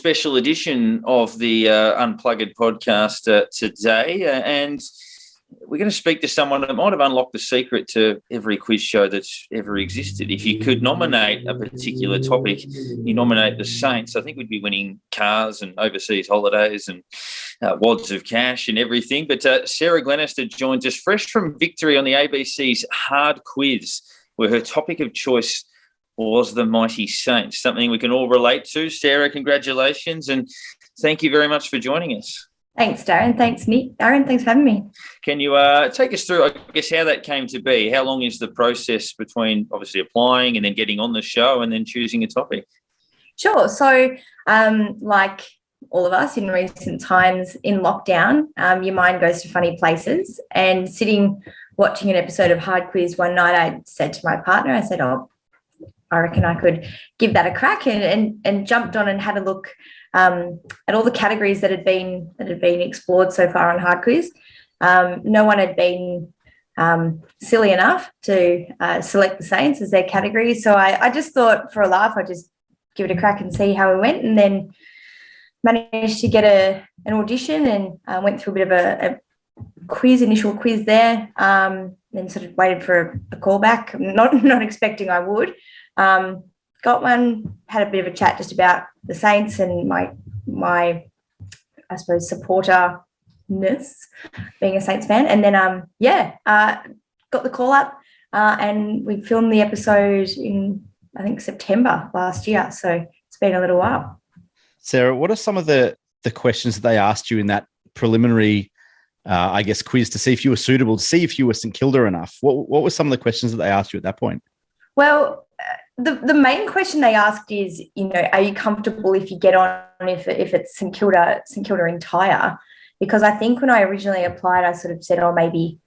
special edition of the Unplugged podcast today, and we're going to speak to someone that might have unlocked the secret to every quiz show that's ever existed. If you could nominate a particular topic, you nominate the Saints, I think we'd be winning cars and overseas holidays and wads of cash and everything. But Sarah Glenister joins us fresh from victory on the ABC's Hard Quiz, where her topic of choice was the mighty Saints, something we can all relate to. Sarah, congratulations, and thank you very much for joining us. Thanks, Darren. Thanks, Nick. Darren, thanks for having me. Can you take us through, I guess, how that came to be? How long is the process between obviously applying and then getting on the show and then choosing a topic? Sure. So, like all of us in recent times in lockdown, your mind goes to funny places. And sitting watching an episode of Hard Quiz one night, I said to my partner, I said, I reckon I could give that a crack, and jumped on and had a look at all the categories that had been explored so far on Hard Quiz. No one had been silly enough to select the Saints as their category. So I just thought, for a laugh, I'd just give it a crack and see how it went, and then managed to get an audition and went through a bit of a initial quiz there, then sort of waited for a call back, not expecting I would. Got one, had a bit of a chat just about the Saints and my I suppose supporterness, being a Saints fan, and then got the call up, and we filmed the episode in, I think, September last year, so it's been a little while. Sarah, what are some of the questions that they asked you in that preliminary quiz to see if you were suitable, to see if you were St Kilda enough? What were some of the questions that they asked you at that point? Well, the main question they asked is, are you comfortable if you get on if it's St Kilda entire? Because I think when I originally applied, I sort of said, maybe,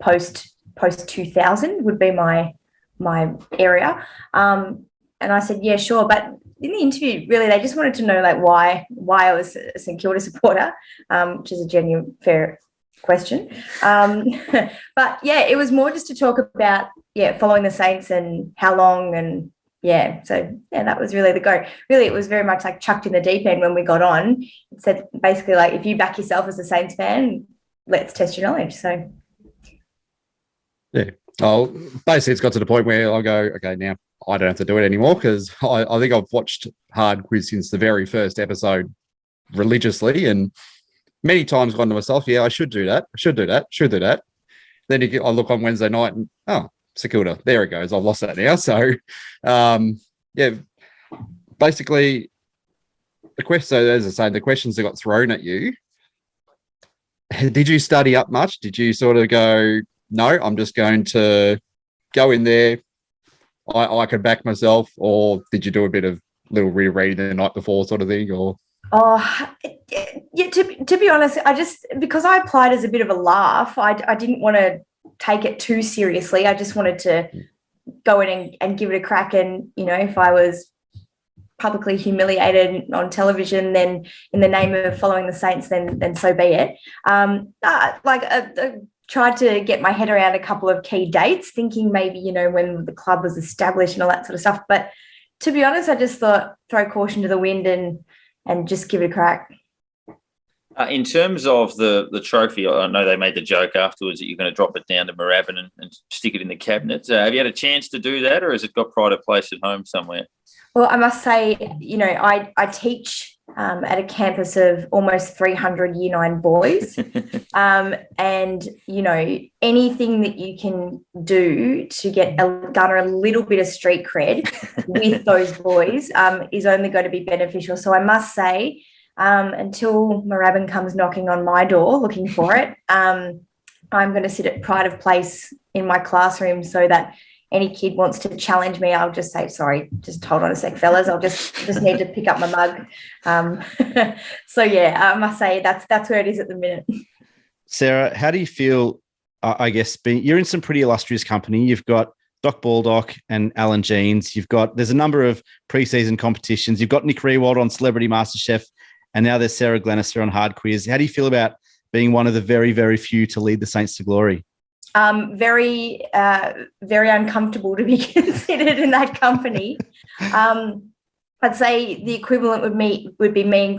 post 2000 would be my area. And I said, yeah, sure. But in the interview, really, they just wanted to know why I was a St Kilda supporter, which is a genuine fair question. But yeah, it was more just to talk about following the Saints and how long, and that was really the go. Really, it was very much like chucked in the deep end when we got on. It said basically if you back yourself as a Saints fan, let's test your knowledge. So yeah, basically it's got to the point where I go, okay, now I don't have to do it anymore, because I think I've watched Hard Quiz since the very first episode religiously, and many times gone to myself, I should do that. Then I look on Wednesday night and, St Kilda, there it goes. I've lost that now. So, basically, as I say, the questions that got thrown at you, did you study up much? Did you sort of go, no, I'm just going to go in there, I can back myself, or did you do a bit of little rereading the night before sort of thing, or? To be honest, because I applied as a bit of a laugh, I didn't want to take it too seriously. I just wanted to go in and give it a crack, and if I was publicly humiliated on television, then in the name of following the Saints, then so be it. I tried to get my head around a couple of key dates, thinking maybe when the club was established and all that sort of stuff. But to be honest, I just thought, throw caution to the wind and just give it a crack. In terms of the trophy, I know they made the joke afterwards that you're going to drop it down to Moorabbin and stick it in the cabinet. Have you had a chance to do that, or has it got pride of place at home somewhere? Well, I must say, I teach at a campus of almost 300 Year 9 boys. And, anything that you can do to garner a little bit of street cred with those boys is only going to be beneficial. So I must say, until Moorabbin comes knocking on my door looking for it, I'm going to sit at pride of place in my classroom, so that any kid wants to challenge me, I'll just say, sorry, just hold on a sec, fellas. I'll just need to pick up my mug. I must say that's where it is at the minute. Sarah, how do you feel, you're in some pretty illustrious company. You've got Doc Baldock and Alan Jeans. There's a number of preseason competitions. You've got Nick Riewoldt on Celebrity MasterChef, and now there's Sarah Glenister on Hard Quiz. How do you feel about being one of the very, very few to lead the Saints to glory? Very uncomfortable to be considered in that company. I'd say the equivalent would be me and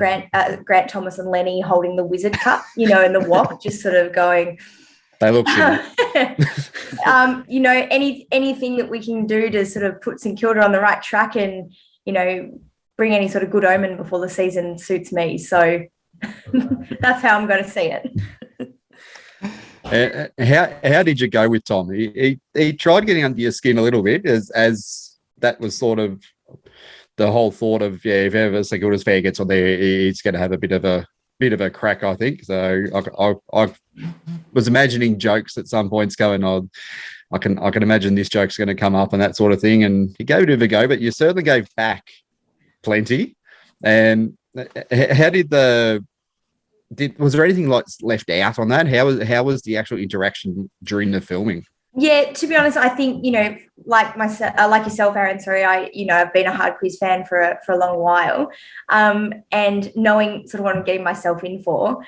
Grant Thomas and Lenny holding the Wizard Cup, in the WOP, just sort of going. They look similar. Anything that we can do to sort of put St Kilda on the right track and, bring any sort of good omen before the season suits me. So that's how I'm going to see it. How did you go with Tom? He tried getting under your skin a little bit as that was sort of the whole thought of, if ever St Kilda's fair gets on there, he's going to have a bit of a crack, I think. So I was imagining jokes at some points going on. I can imagine this joke's going to come up and that sort of thing. And you gave it a go, but you certainly gave back plenty. And how was there anything like left out on that? How was the actual interaction during the filming? Yeah, to be honest, I think, like yourself, Aaron, sorry, I've been a hard quiz fan for a long while, and knowing sort of what I'm getting myself in for,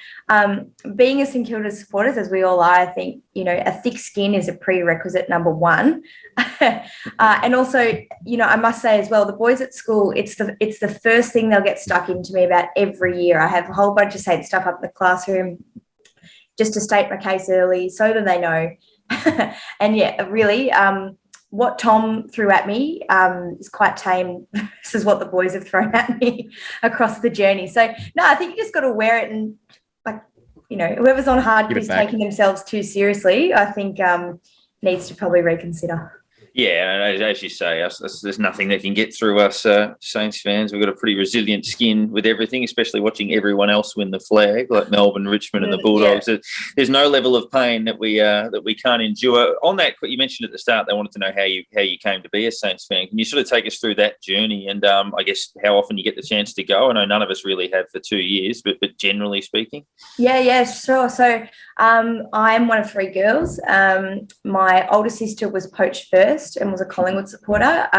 being a St Kilda supporters, as we all are, I think, a thick skin is a prerequisite number one. And also, I must say as well, the boys at school, it's the first thing they'll get stuck into me about every year. I have a whole bunch of same stuff up in the classroom just to state my case early so that they know. And yeah, really, what Tom threw at me is quite tame versus what the boys have thrown at me across the journey. So no, I think you just got to wear it, and whoever's on hard quiz taking themselves too seriously, I think needs to probably reconsider. Yeah, as you say, there's nothing that can get through us Saints fans. We've got a pretty resilient skin with everything, especially watching everyone else win the flag, like Melbourne, Richmond, and the Bulldogs. Yeah. There's no level of pain that we can't endure. On that, you mentioned at the start they wanted to know how you came to be a Saints fan. Can you sort of take us through that journey and I guess how often you get the chance to go? I know none of us really have for 2 years, but generally speaking. Yeah, sure. So I'm one of three girls. My older sister was poached first and was a Collingwood supporter.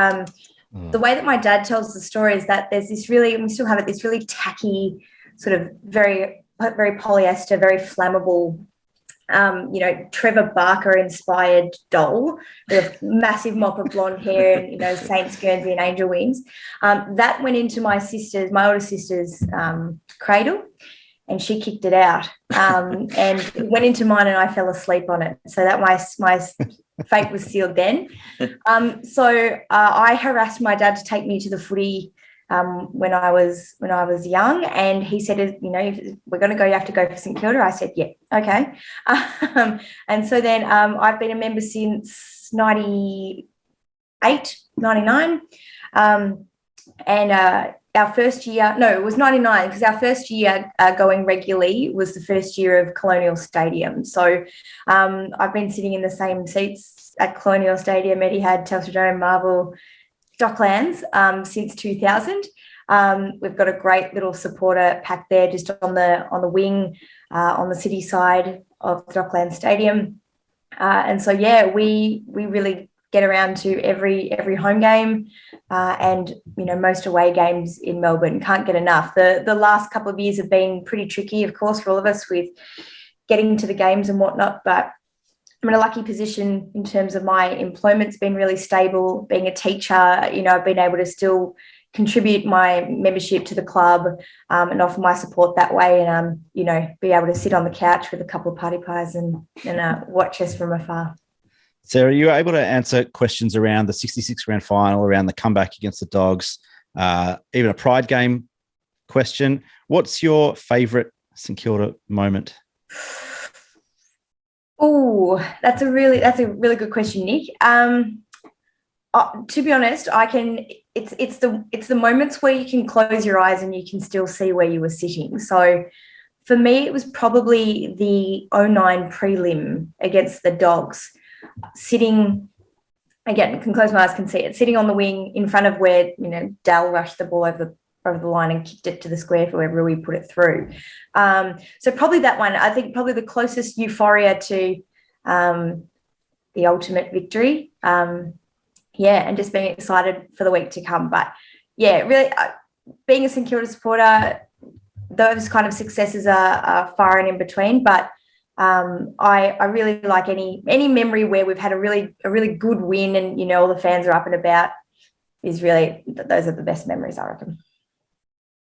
The way that my dad tells the story is that there's this really, and we still have it, this really tacky, sort of very, very polyester, very flammable, Trevor Barker inspired doll with a massive mop of blonde hair and, Saints Guernsey and angel wings. That went into my older sister's cradle, and she kicked it out, and it went into mine, and I fell asleep on it. So that my fate was sealed then. So I harassed my dad to take me to the footy when I was young, and he said, if we're going to go, you have to go for St Kilda. I said, yeah, okay. And so then I've been a member since 98, 99. And our first year, no, it was 99, because our first year going regularly was the first year of Colonial Stadium. So I've been sitting in the same seats at Colonial Stadium, Etihad, Telstra Dome, Marvel, Docklands since 2000. We've got a great little supporter pack there just on the wing on the city side of the Docklands Stadium. And so, yeah, we really get around to every home game and, most away games in Melbourne. Can't get enough. The last couple of years have been pretty tricky, of course, for all of us with getting to the games and whatnot, but I'm in a lucky position in terms of my employment's been really stable. Being a teacher, I've been able to still contribute my membership to the club and offer my support that way, and, be able to sit on the couch with a couple of party pies and watch us from afar. Sarah, you were able to answer questions around the 66 grand final, around the comeback against the Dogs, even a Pride game question. What's your favourite St Kilda moment? Oh, that's a really good question, Nick. To be honest, it's the moments where you can close your eyes and you can still see where you were sitting. So for me, it was probably the 09 prelim against the Dogs. Sitting, again, can close my eyes, can see it, sitting on the wing in front of where, Dal rushed the ball over the line and kicked it to the square for wherever we put it through. So probably that one. I think probably the closest euphoria to the ultimate victory. And just being excited for the week to come. But yeah, really, being a St Kilda supporter, those kind of successes are far and in between. But I really like any memory where we've had a really good win and, all the fans are up and about. is really, those are the best memories, I reckon.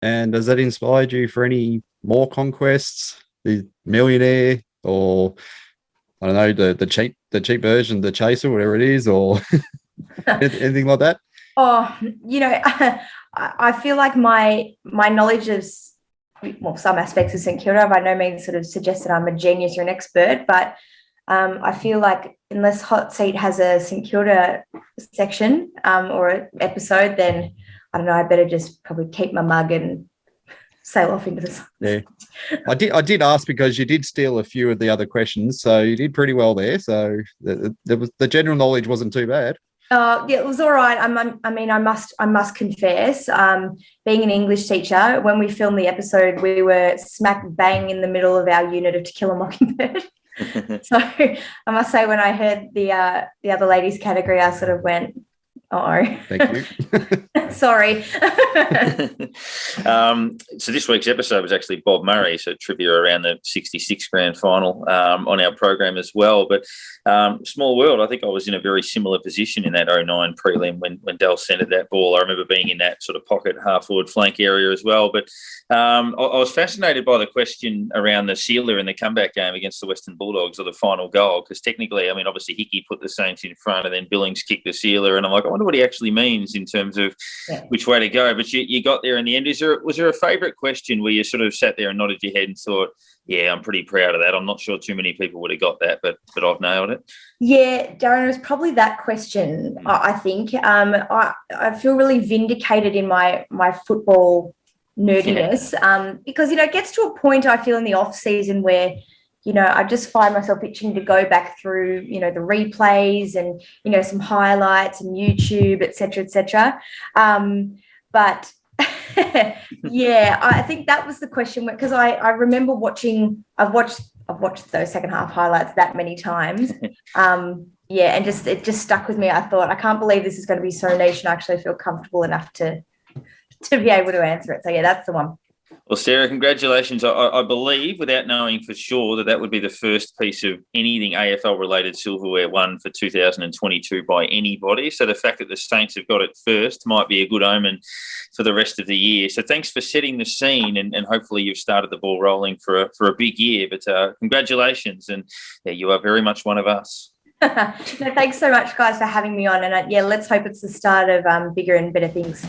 And has that inspired you for any more conquests? The Millionaire, or I don't know, the cheap version, the Chaser, whatever it is, or anything like that? Oh, I feel like my knowledge of, well, some aspects of St Kilda by no means sort of suggests that I'm a genius or an expert, but I feel like unless Hot Seat has a St Kilda section or an episode, then I don't know, I better just probably keep my mug and sail off into the sun. Yeah, I did ask because you did steal a few of the other questions, so you did pretty well there. So the general knowledge wasn't too bad. Yeah, it was all right. I must confess, being an English teacher, when we filmed the episode, we were smack bang in the middle of our unit of To Kill a Mockingbird. So I must say, when I heard the other ladies category, I sort of went, "Oh, thank you." Sorry." So this week's episode was actually Bob Murray, so trivia around the 66 grand final on our program as well. But small world, I think I was in a very similar position in that 09 prelim when Dell centred that ball. I remember being in that sort of pocket half-forward flank area as well. But I was fascinated by the question around the sealer in the comeback game against the Western Bulldogs, or the final goal, because technically, I mean, obviously Hickey put the Saints in front and then Billings kicked the sealer, and I'm like, I wonder what he actually means in terms of which way to go. But you got there in the end. Was there a favourite question where you sort of sat there and nodded your head and thought, yeah, I'm pretty proud of that? I'm not sure too many people would have got that, but I've nailed it. Yeah, Darren, it was probably that question, I think. I feel really vindicated in my football nerdiness because, it gets to a point, I feel, in the off season where, I just find myself itching to go back through, the replays and, some highlights and YouTube, et cetera. But yeah, I think that was the question, because I remember I've watched those second half highlights that many times. Yeah, and it just stuck with me. I thought, I can't believe this is going to be so niche, and I actually feel comfortable enough to be able to answer it. So yeah, that's the one. Well, Sarah, congratulations. I believe, without knowing for sure, that would be the first piece of anything AFL-related silverware won for 2022 by anybody. So the fact that the Saints have got it first might be a good omen for the rest of the year. So thanks for setting the scene, and hopefully you've started the ball rolling for a big year. But congratulations, and yeah, you are very much one of us. No, thanks so much, guys, for having me on. And let's hope it's the start of bigger and better things.